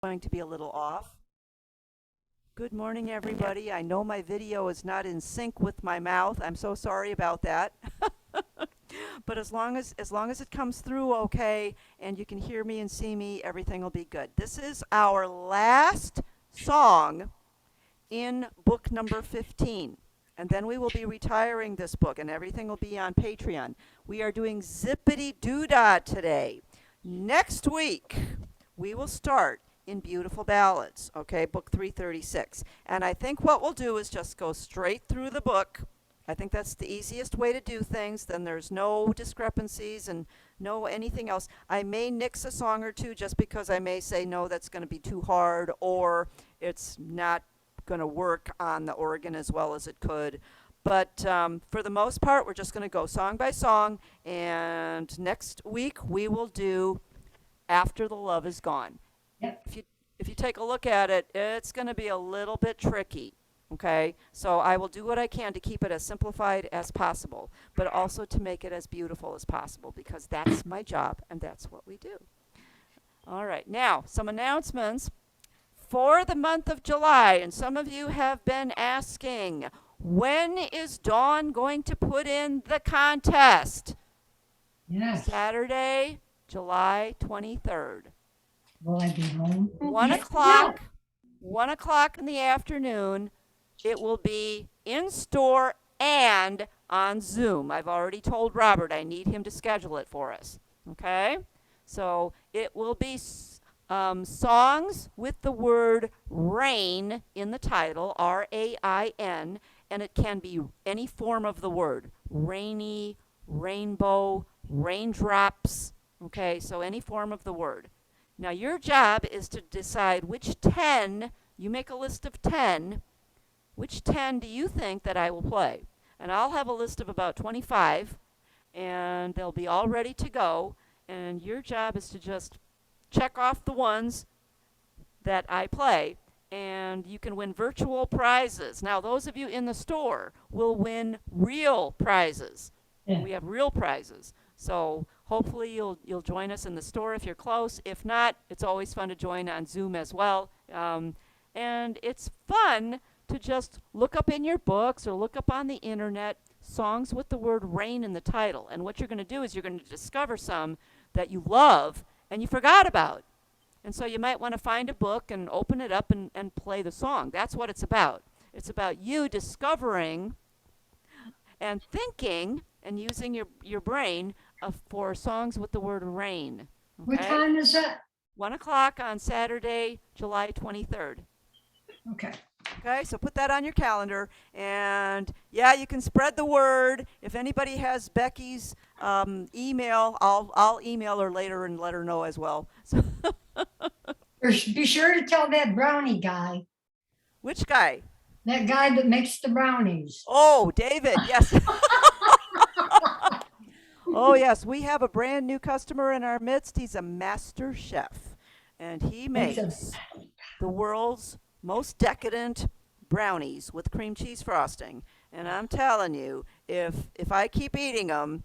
Going to be a little off. Good morning, everybody. I know my video is not in sync with my mouth. I'm so sorry about that. But as long as it comes through okay and you can hear me and see me, everything will be good. This is our last song in book number 15. And then we will be retiring this book and everything will be on Patreon. We are doing Zippity Doodah today. Next week, we will start in Beautiful Ballads, okay, book 336. And I think what we'll do is just go straight through the book. I think that's the easiest way to do things. Then there's no discrepancies and no anything else. I may nix a song or two just because I may say, no, that's going to be too hard, or it's not going to work on the organ as well as it could. But for the most part, we're just going to go song by song. And next week, we will do After the Love Is Gone. Yep. If you take a look at it, it's going to be a little bit tricky. Okay, so I will do what I can to keep it as simplified as possible, but also to make it as beautiful as possible because that's my job and that's what we do. All right, now some announcements for the month of July, and some of you have been asking, when is Dawn going to put in the contest? Yes. Saturday, July 23rd. Will I be home? 1 Yes. o'clock, 1 o'clock in the afternoon. It will be in store and on Zoom. I've already told Robert I need him to schedule it for us. Okay? So it will be songs with the word rain in the title, R-A-I-N, and it can be any form of the word. Rainy, rainbow, raindrops. Okay, so any form of the word. Now your job is to decide which 10, you make a list of 10, which 10 do you think that I will play? And I'll have a list of about 25, and they'll be all ready to go, and your job is to just check off the ones that I play, and you can win virtual prizes. Now those of you in the store will win real prizes. Yeah. We have real prizes. So hopefully you'll join us in the store if you're close. If not, it's always fun to join on Zoom as well. And it's fun to just look up in your books or look up on the internet songs with the word rain in the title. And what you're going to do is you're going to discover some that you love and you forgot about. And so you might want to find a book and open it up and play the song. That's what it's about. It's about you discovering and thinking and using your brain for songs with the word rain. What Okay? time is it? 1 o'clock on Saturday, July 23rd. Okay. Okay, so put that on your calendar. And yeah, you can spread the word. If anybody has Becky's email, I'll email her later and let her know as well. So Be sure to tell that brownie guy, which guy? that guy that makes the brownies. Oh, David, yes. Oh, yes, we have a brand new customer in our midst. He's a master chef, and he Makes makes the world's most decadent brownies with cream cheese frosting. And I'm telling you, if I keep eating them,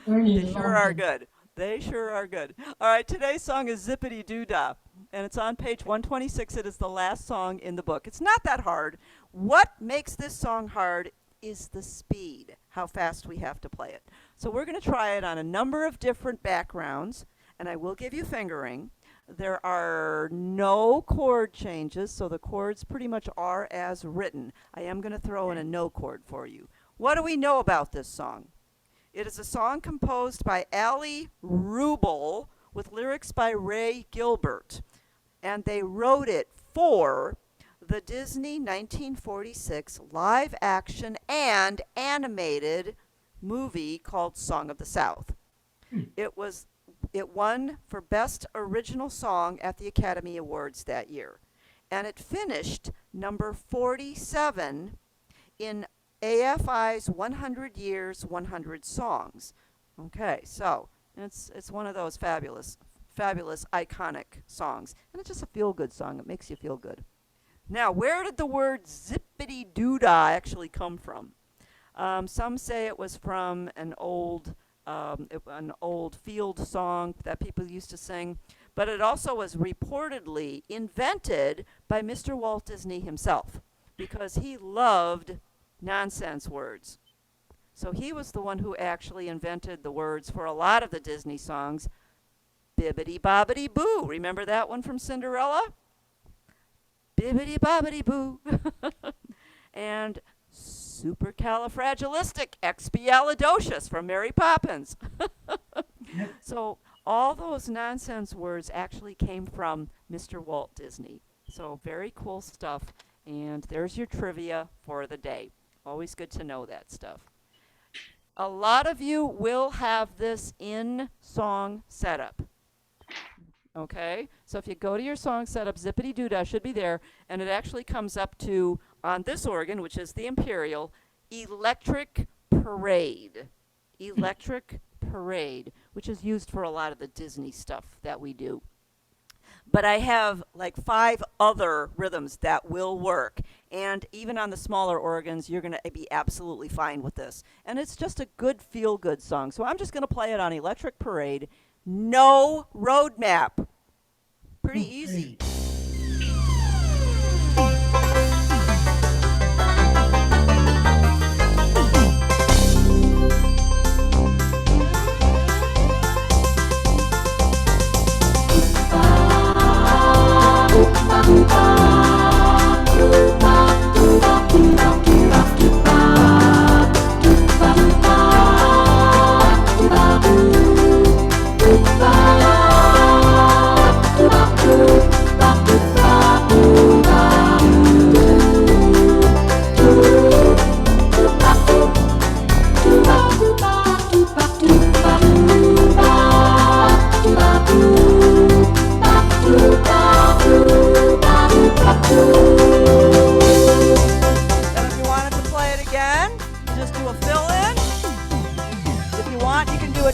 they sure are good. They sure are good. All right, today's song is Zippity Doodah, and it's on page 126. It is the last song in the book. It's not that hard. What makes this song hard is the speed, how fast we have to play it. So we're going to try it on a number of different backgrounds, and I will give you fingering. There are no chord changes, so the chords pretty much are as written. I am going to throw in a no chord for you. What do we know about this song? It is a song composed by Ali Rubel with lyrics by Ray Gilbert. And they wrote it for the Disney 1946 live action and animated movie called Song of the South. It won for Best Original Song at the Academy Awards that year. And it finished number 47 in AFI's 100 Years, 100 Songs. Okay, so it's one of those fabulous, iconic songs. And it's just a feel-good song. It makes you feel good. Now, where did the word zippity-doo-dah actually come from? Some say it was from an old an old field song that people used to sing. But it also was reportedly invented by Mr. Walt Disney himself because he loved nonsense words. So he was the one who actually invented the words for a lot of the Disney songs. Bibbidi bobbidi boo. Remember that one from Cinderella? Bibbidi bobbidi boo. And supercalifragilisticexpialidocious from Mary Poppins. So all those nonsense words actually came from Mr. Walt Disney. So very cool stuff. And there's your trivia for the day. Always good to know that stuff. A lot of you will have this in song setup. Okay, so if you go to your song setup, Zippity Doodah should be there, and it actually comes up to, on this organ, which is the Imperial, Electric Parade. Electric Parade, which is used for a lot of the Disney stuff that we do. But I have like 5 other rhythms that will work. And even on the smaller organs, you're going to be absolutely fine with this. And it's just a good feel-good song. So I'm just going to play it on Electric Parade. No roadmap. Pretty easy.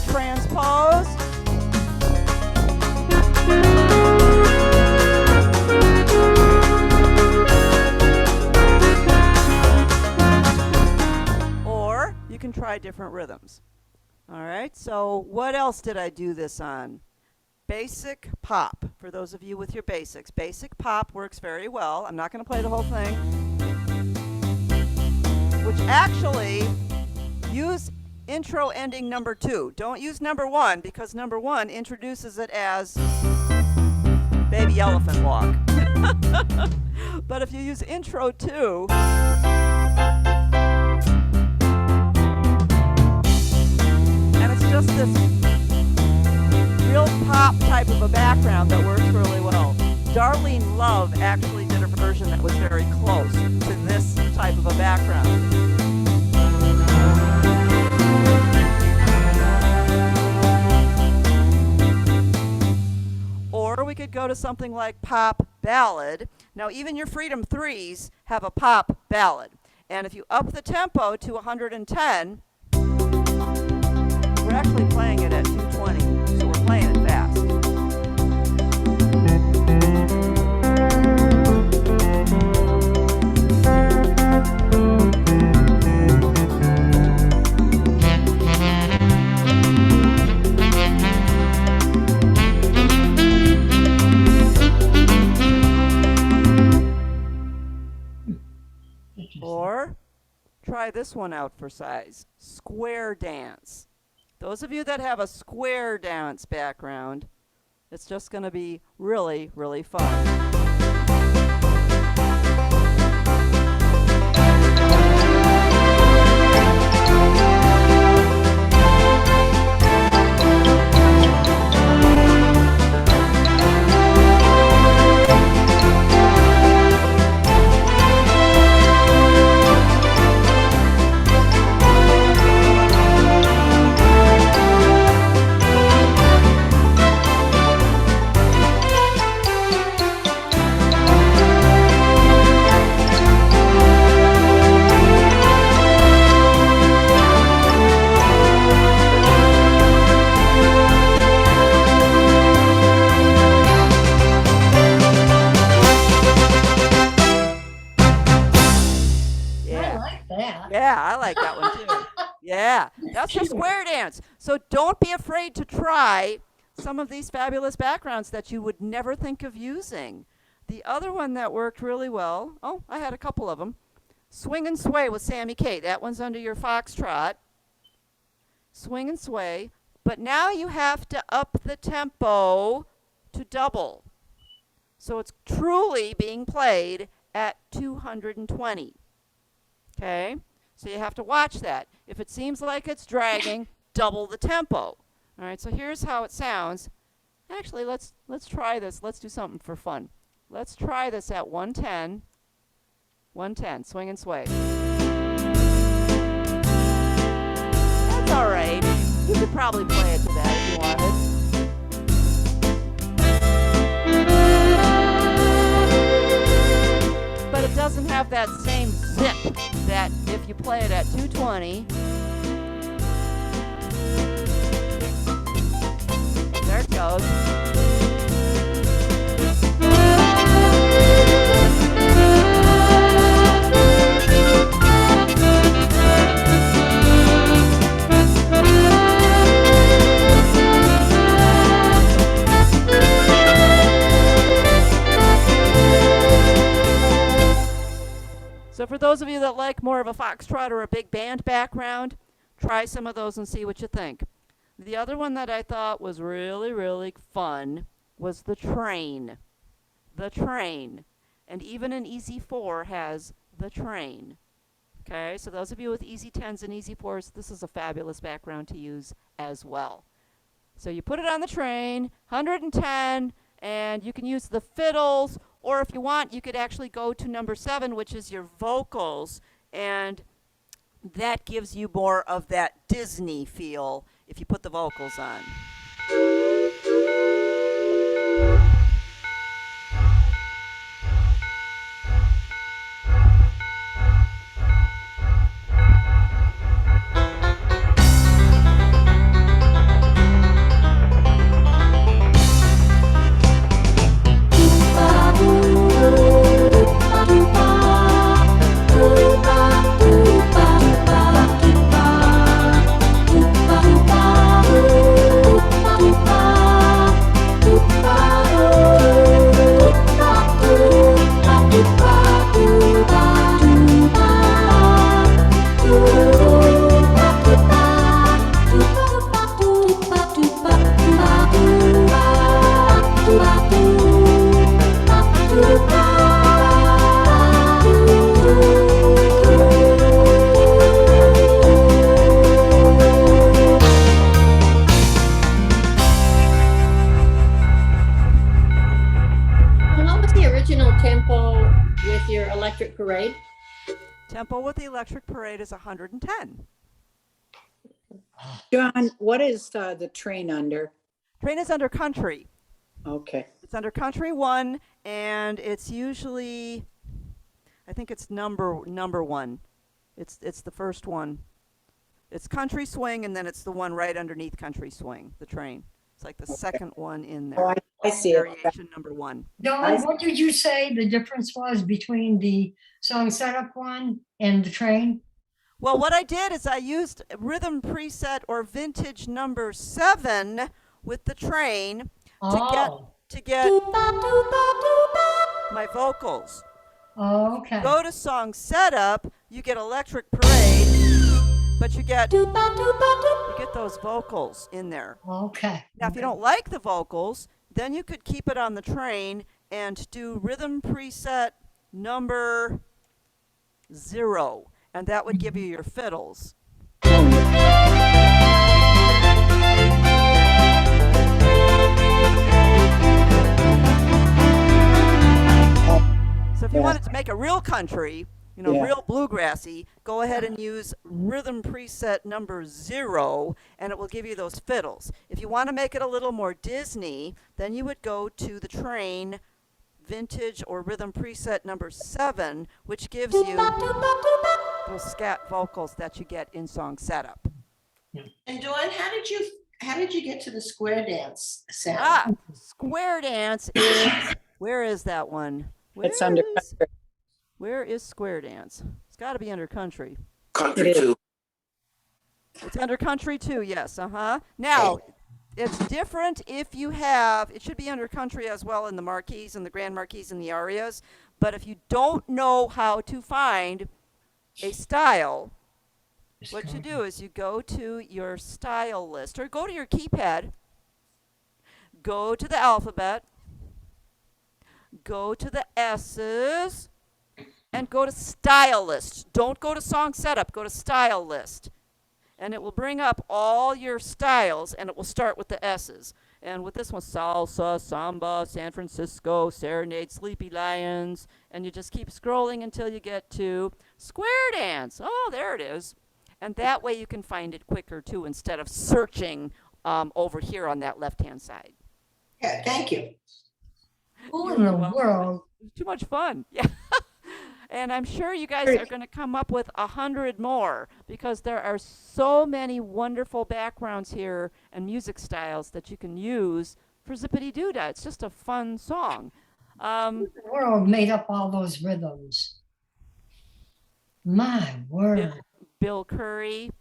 Transpose. Or you can try different rhythms. All right, so what else did I do this on? Basic pop, for those of you with your basics. Basic pop works very well. I'm not going to play the whole thing. Which actually, use intro ending number 2. Don't use number 1 because number 1 introduces it as Baby Elephant Walk. But if you use intro 2, and it's just this real pop type of a background that works really well. Darlene Love actually did a version that was very close to this type of a background. Or we could go to something like pop ballad. Now even your Freedom 3s have a pop ballad. And if you up the tempo to 110, we're actually playing it at 220, so we're playing it fast. Or try this one out for size. Square dance. Those of you that have a square dance background, it's just going to be really, really fun. Yeah, that's your square dance. So don't be afraid to try some of these fabulous backgrounds that you would never think of using. The other one that worked really well, oh, I had a couple of them. Swing and Sway with Sammy Kate. That one's under your foxtrot. Swing and Sway. But now you have to up the tempo to double. So it's truly being played at 220. Okay? So you have to watch that. If it seems like it's dragging, double the tempo. All right, so here's how it sounds. Actually, let's try this. Let's do something for fun. Let's try this at 110. 110, Swing and Sway. That's all right. You could probably play it to that if you wanted. But it doesn't have that same zip that if you play it at 220. There it goes. So for those of you that like more of a foxtrot or a big band background, try some of those and see what you think. The other one that I thought was really, really fun was the train. The train. And even an easy 4 has the train. Okay, so those of you with easy 10s and easy 4s, this is a fabulous background to use as well. So you put it on the train, 110, and you can use the fiddles, or if you want, you could actually go to number 7, which is your vocals, and that gives you more of that Disney feel if you put the vocals on. Parade? Tempo with the Electric Parade is 110. John, what is the train under? Train is under country. Okay. It's under country 1, and it's usually, I think it's number 1. It's the first one. It's country swing, and then it's the one right underneath country swing, the train. It's like the second one in there. Oh, I see it. Variation number 1. Dawn, what did you say the difference was between the song setup one and the train? Well, what I did is I used rhythm preset or vintage number 7 with the train to get my vocals. Oh, okay. Go to song setup, you get Electric Parade, but you get those vocals in there. Okay. Now, if you don't like the vocals, then you could keep it on the train and do rhythm preset number 0, and that would give you your fiddles. So if you wanted to make a real country, real bluegrassy, go ahead and use rhythm preset number 0, and it will give you those fiddles. If you want to make it a little more Disney, then you would go to the train vintage or rhythm preset number 7, which gives you those scat vocals that you get in song setup. And Dawn, how did you get to the square dance sound? Square dance is, where is that one? It's under country. Where is square dance? It's got to be under country. Country too. It's under country too, yes. Now, it's different if you have, it should be under country as well in the marquees and the grand marquees and the arias. But if you don't know how to find a style, what you do is you go to your style list or go to your keypad, go to the alphabet, go to the S's, and go to style list. Don't go to song setup, go to style list. And it will bring up all your styles, and it will start with the S's. And with this one, salsa, samba, San Francisco, serenade, sleepy lions, and you just keep scrolling until you get to square dance. Oh, there it is. And that way you can find it quicker too, instead of searching over here on that left-hand side. Yeah, thank you. Who in the world? It's too much fun. Yeah. And I'm sure you guys are going to come up with 100 more because there are so many wonderful backgrounds here and music styles that you can use for Zippity Doo Dah. It's just a fun song. The world made up all those rhythms. My word. Bill Curry,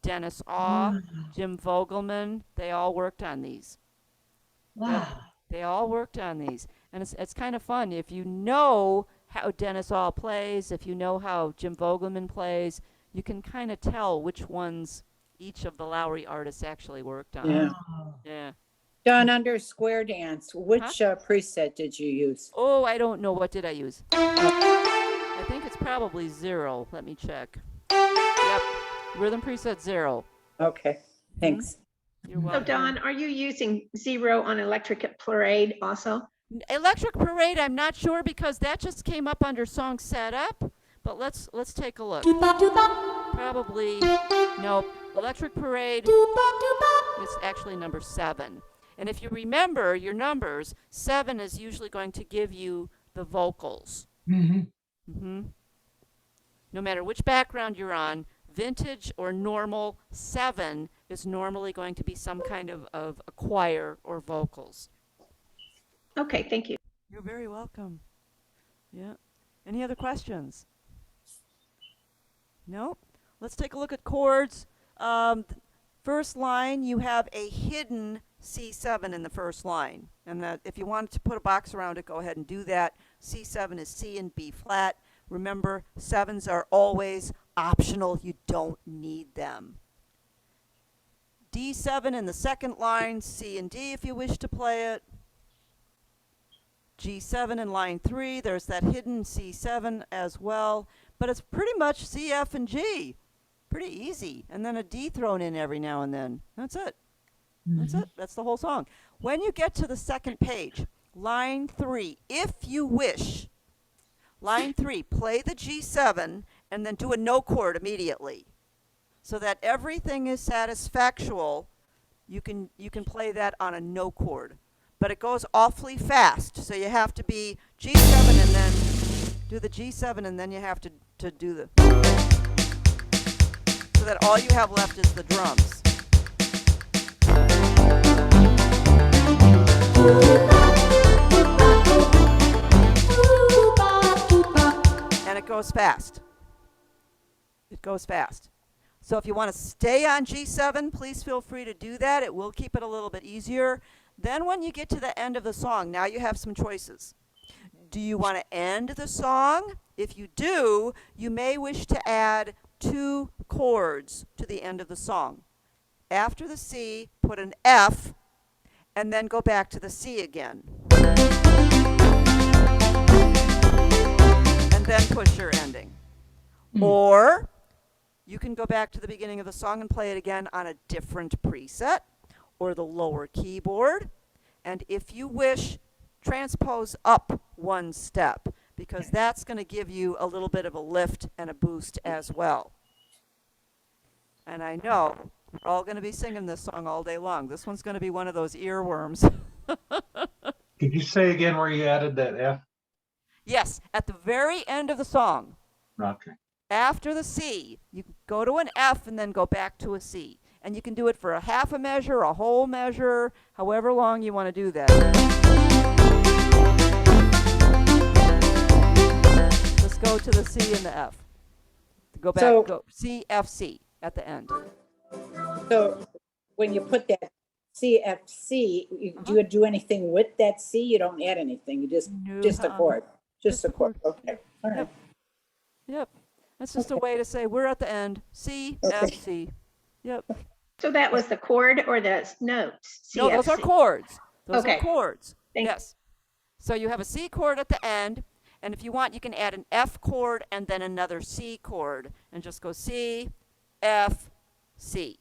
Dennis Aw, Wow. Jim Vogelman, they all worked on these. Wow. They all worked on these. And it's kind of fun. If you know how Dennis Aw plays, if you know how Jim Vogelman plays, you can kind of tell which ones each of the Lowry artists actually worked on. Yeah. Wow. Yeah. Don, under square dance, which preset did you use? Oh, I don't know. What did I use? I think it's probably 0. Let me check. Yep. Rhythm preset 0. Okay, thanks. You're So welcome. Dawn, are you using 0 on Electric Parade also? Electric Parade, I'm not sure because that just came up under song setup. But let's take a look. Probably nope. Electric Parade is actually number 7. And if you remember your numbers, 7 is usually going to give you the vocals. Mhm. No matter which background you're on, vintage or normal, 7 is normally going to be some kind of a choir or vocals. Okay, thank you. You're very welcome. Yeah. Any other questions? No? Let's take a look at chords. First line, you have a hidden C7 in the first line. And that if you wanted to put a box around it, go ahead and do that. C7 is C and B flat. Remember, 7s are always optional. You don't need them. D7 in the second line, C and D if you wish to play it. G7 in line 3, there's that hidden C7 as well. But it's pretty much C, F, and G. Pretty easy. And then a D thrown in every now and then. That's it. That's it. That's the whole song. When you get to the second page, line 3, if you wish, line 3, play the G7 and then do a no chord immediately. So that everything is satisfactual, you can play that on a no chord. But it goes awfully fast, so you have to be G7 and then do the G7 and then you have to do the... So that all you have left is the drums. And it goes fast. It goes fast. So if you want to stay on G7, please feel free to do that. It will keep it a little bit easier. Then when you get to the end of the song, now you have some choices. Do you want to end the song? If you do, you may wish to add 2 chords to the end of the song. After the C, put an F, and then go back to the C again. And then push your ending. Or you can go back to the beginning of the song and play it again on a different preset or the lower keyboard. And if you wish, transpose up 1 step because that's going to give you a little bit of a lift and a boost as well. And I know we're all going to be singing this song all day long. This one's going to be one of those earworms. Could you say again where you added that F? Yes, at the very end of the song. Okay. After the C, you go to an F and then go back to a C. And you can do it for a half a measure, a whole measure, however long you want to do that. Let's go to the C and the F. Go back, go C, F, C at the end. So when you put that CFC, do you do anything with that C? You don't add anything, you just a uh-uh. chord, Just just a the chord, chord. okay, all right. Yep. Yep. That's just a way to say we're at the end. C, F, Okay. C. Yep. So that was the chord or the notes? No, those are CFC. chords. Those are Okay. chords. Thank- Yes. So you have a C chord at the end, and if you want, you can add an F chord and then another C chord, and just go C, F, C.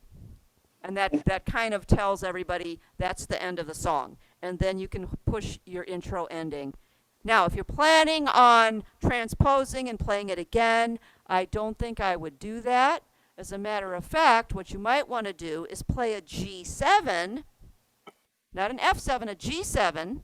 And that kind of tells everybody that's the end of the song. And then you can push your intro ending. Now, if you're planning on transposing and playing it again, I don't think I would do that. As a matter of fact, what you might want to do is play a G7, not an F7, a G7,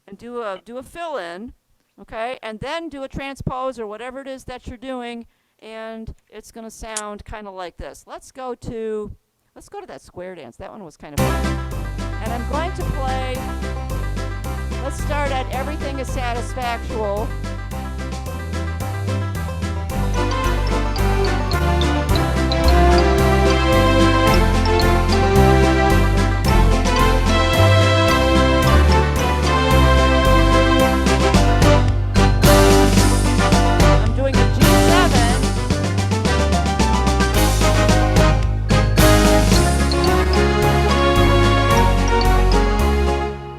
and do a fill in, okay? And then do a transpose or whatever it is that you're doing, and it's going to sound kind of like this. Let's go to that square dance. That one was kind of fun. And I'm going to play, let's start at Everything is Satisfactual. I'm doing a G7.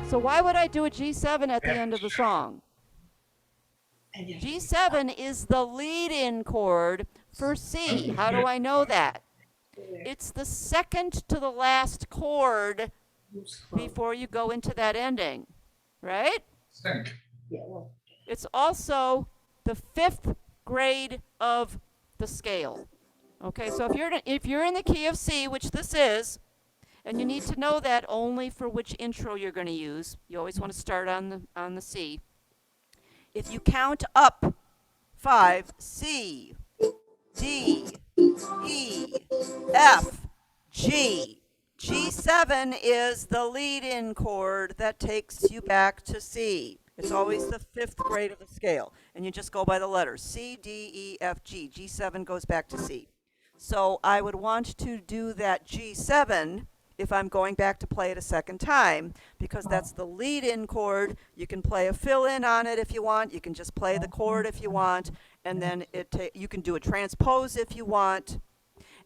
So why would I do a G7 at the end of the song? And you- G7 is the lead-in chord for C. How do I know that? It's the second to the last chord before you go into that ending, right? Sync. Yeah, well, It's also the fifth grade of the scale. Okay, so if you're in the key of C, which this is, and you need to know that only for which intro you're going to use. You always want to start on the C. If you count up 5, C, D, E, F, G. G7 is the lead-in chord that takes you back to C. It's always the fifth grade of the scale, and you just go by the letters. C, D, E, F, G. G7 goes back to C. So I would want to do that G7 if I'm going back to play it a second time, because that's the lead-in chord. You can play a fill-in on it if you want. You can just play the chord if you want, and then you can do a transpose if you want,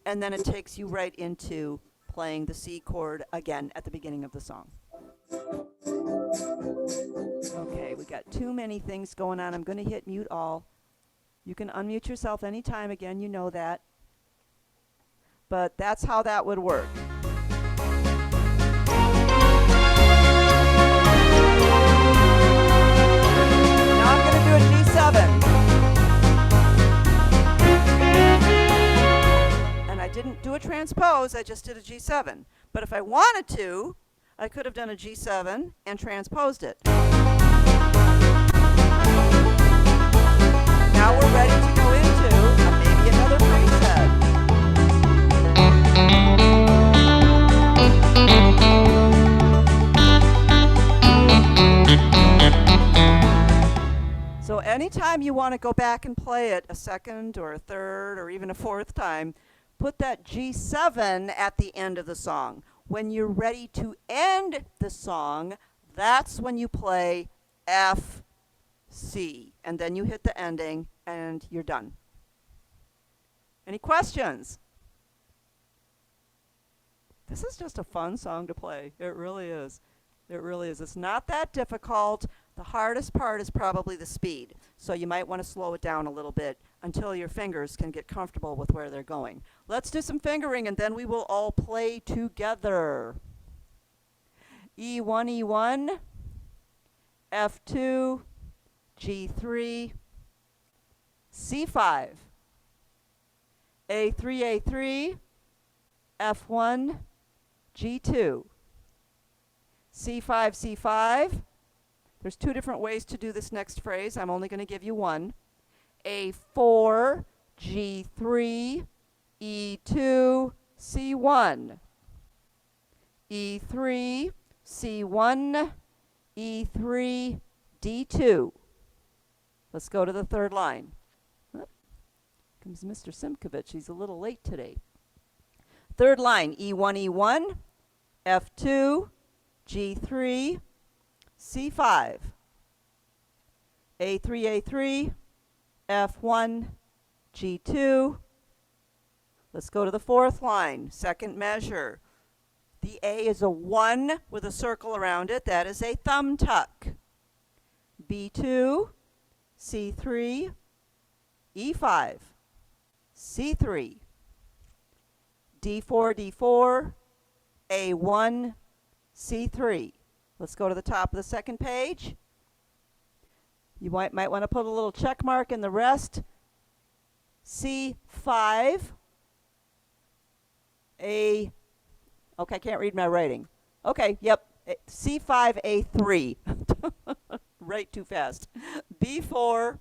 and then it takes you right into playing the C chord again at the beginning of the song. Okay, we got too many things going on. I'm going to hit mute all. You can unmute yourself anytime again, you know that. But that's how that would work. Now I'm going to do a G7. And I didn't do a transpose, I just did a G7. But if I wanted to, I could have done a G7 and transposed it. Now we're ready to go into maybe another preset. So anytime you want to go back and play it a second or a third or even a fourth time, put that G7 at the end of the song. When you're ready to end the song, that's when you play F, C, and then you hit the ending and you're done. Any questions? This is just a fun song to play. It really is. It really is. It's not that difficult. The hardest part is probably the speed. So you might want to slow it down a little bit until your fingers can get comfortable with where they're going. Let's do some fingering and then we will all play together. E1, E1, F2, G3, C5, A3, A3, F1, G2, C5, C5. There's two different ways to do this next phrase. I'm only going to give you one. A4, G3, E2, C1, E3, C1, E3, D2. Let's go to the third line. Oh, comes Mr. Simkovich. He's a little late today. Third line, E1, E1, F2, G3, C5, A3, A3, F1, G2. Let's go to the fourth line, second measure. The A is a 1 with a circle around it. That is a thumb tuck. B2, C3, E5, C3, D4, D4, A1, C3. Let's go to the top of the second page. You might want to put a little check mark in the rest. C5, okay, I can't read my writing. Okay, yep, C5, A3. Right too fast. B4,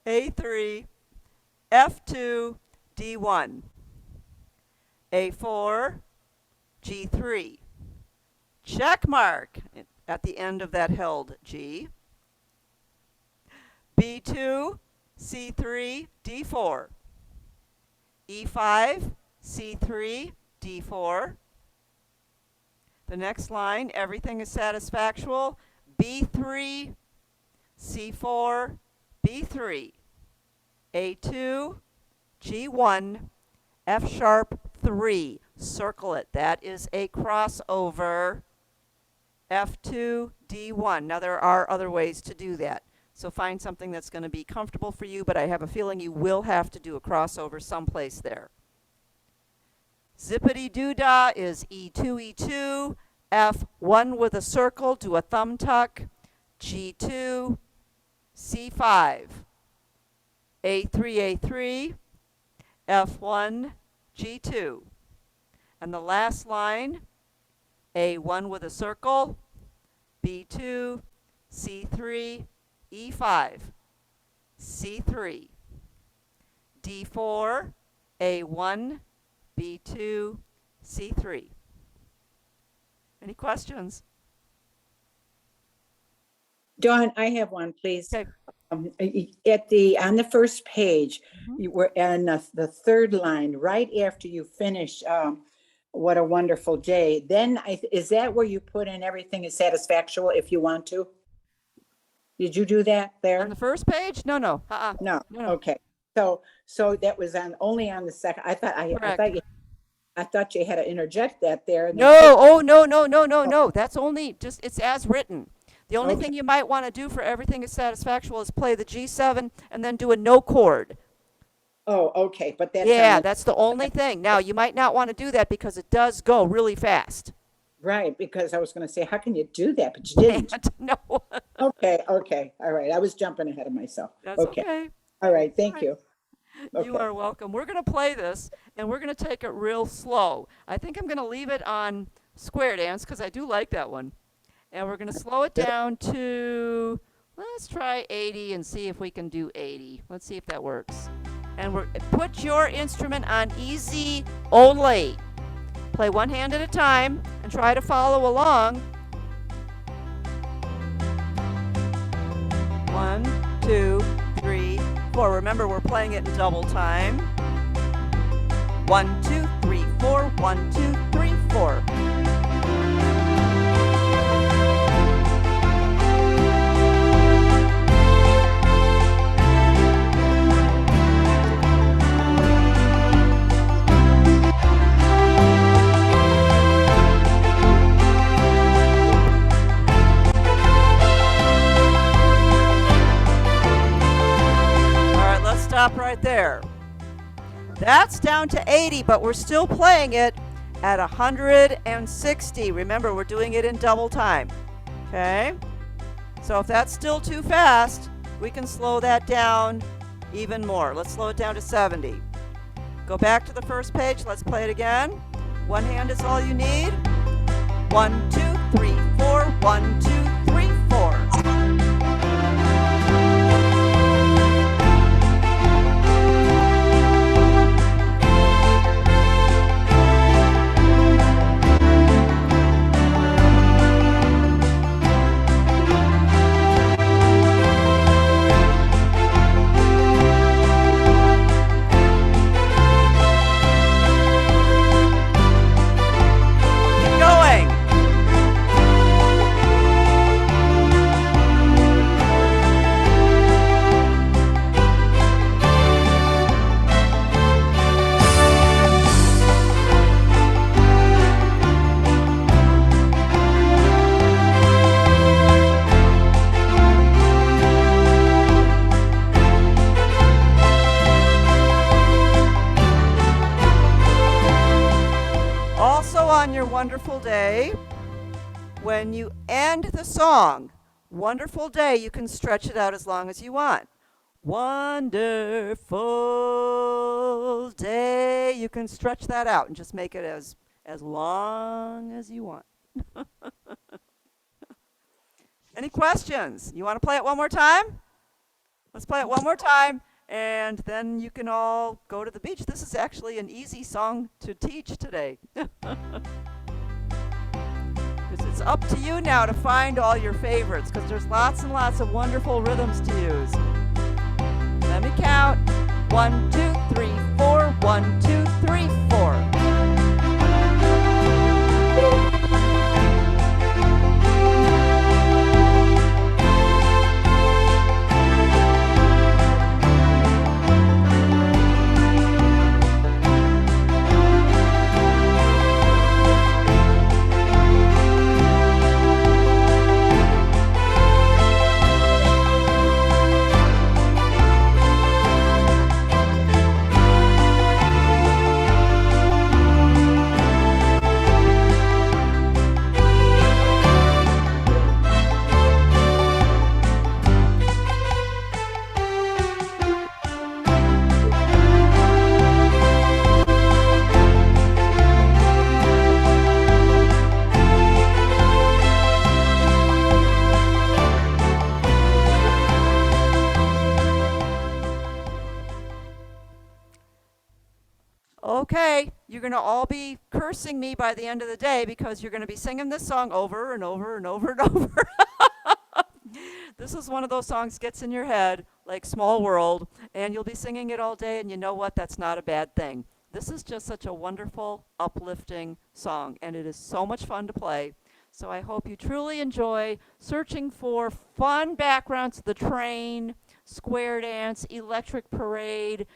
A3, F2, D1, A4, G3. Check mark at the end of that held G. B2, C3, D4, E5, C3, D4. The next line, everything is satisfactual. B3, C4, B3, A2, G1, F sharp 3. Circle it. That is a crossover. F2, D1. Now there are other ways to do that. So find something that's going to be comfortable for you, but I have a feeling you will have to do a crossover someplace there. Zippity-doo-dah is E2, E2, F1 with a circle, do a thumb tuck, G2, C5, A3, A3, F1, G2. And the last line, A1 with a circle, B2, C3, E5, C3, D4, A1, B2, C3. Any questions? Dawn, I have one, please. Okay. On the first page, you were in the third line, right after you finish, what a wonderful day. Then is that where you put in everything is satisfactual if you want to? Did you do that there? On the first page? No. No. No. Okay. So that was only on the second. I thought you had to interject that there. and then- No, oh, no. That's only just, it's as written. The only thing you might want to do for everything is satisfactual is play the G7 and then do a no chord. Oh, okay, but that's. Yeah, that's the only thing. Now, you might not want to do that because it does go really fast. Right, because I was going to say, how can you do that? But you didn't. No, Okay, all right. I was jumping ahead of myself. that's okay. All right, thank right. you. You are welcome. We're going to play this, and we're going to take it real slow. I think I'm going to leave it on square dance because I do like that one. And we're going to slow it down to, let's try 80 and see if we can do 80. Let's see if that works. And put your instrument on easy only. Play one hand at a time and try to follow along. 1, 2, 3, 4. Remember, we're playing it in double time. 1, 2, 3, 4. 1, 2, 3, 4. Stop right there. That's down to 80, but we're still playing it at 160. Remember, we're doing it in double time. Okay? So if that's still too fast, we can slow that down even more. Let's slow it down to 70. Go back to the first page. Let's play it again. One hand is all you need. 1, 2, 3, 4. 1, 2, 3, 4. wonderful day. When you end the song, wonderful day, you can stretch it out as long as you want. Wonderful day. You can stretch that out and just make it as long as you want. Any questions? You want to play it one more time? Let's play it one more time, and then you can all go to the beach. This is actually an easy song to teach today. It's up to you now to find all your favorites, because there's lots and lots of wonderful rhythms to use. Let me count. 1, 2, 3, 4. 1, 2, 3, 4. Okay, you're going to all be cursing me by the end of the day because you're going to be singing this song over and over and over and over. This is one of those songs gets in your head like Small World, and you'll be singing it all day, and you know what? That's not a bad thing. This is just such a wonderful, uplifting song, and it is so much fun to play. So I hope you truly enjoy searching for fun backgrounds, the train, square dance, electric parade,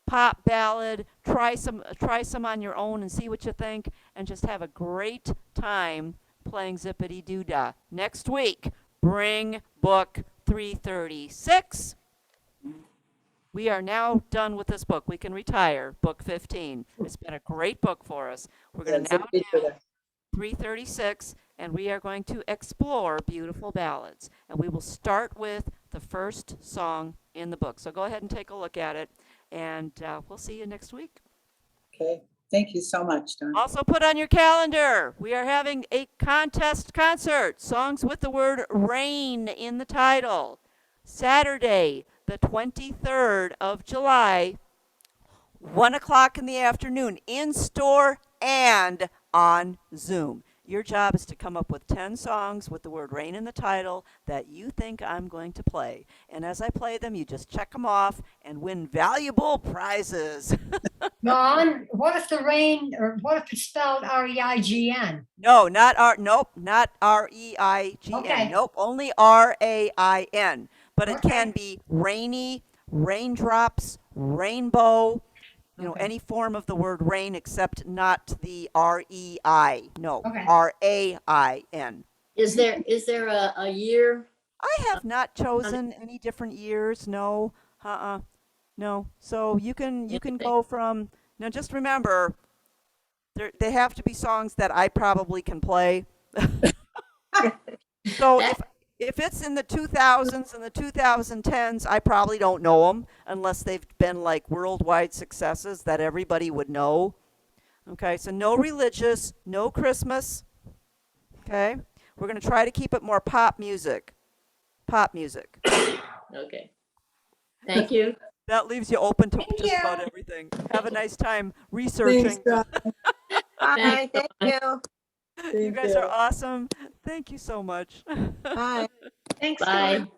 pop ballad. Try some on your own and see what you think, and just have a great time playing Zippity Doo Dah. Next week, bring book 336. We are now done with this book. We can retire book 15. It's been a great book for us. We're going to now do 336, and we are going to explore beautiful ballads. And we will start with the first song in the book. So go ahead and take a look at it, and we'll see you next week. Okay. Thank you so much, Dawn. Also put on your calendar, we are having a contest concert, songs with the word rain in the title. Saturday, the 23rd of July, 1 o'clock in the afternoon, in store and on Zoom. Your job is to come up with 10 songs with the word rain in the title that you think I'm going to play. And as I play them, you just check them off and win valuable prizes. Dawn, what if the rain, or what if it's spelled R-E-I-G-N? No, not R-E-I-G-N. Okay. Nope, only R-A-I-N. But it Okay. can be rainy, raindrops, rainbow, Okay. any form of the word rain except not the R-E-I. No, Okay. R-A-I-N. Is there a year? I have not chosen any different years. No, no. So you can go from, now just remember, they have to be songs that I probably can play. So if it's in the 2000s and the 2010s, I probably don't know them unless they've been like worldwide successes that everybody would know. Okay, so no religious, no Christmas. Okay, we're going to try to keep it more pop music. Pop music. Okay. Thank you. That leaves you open to Thank just you. about everything. Have a nice time researching. Thanks, Dawn. Bye, thank you. You guys are awesome. Thank you so much. Bye. Thanks, Bye. Dawn.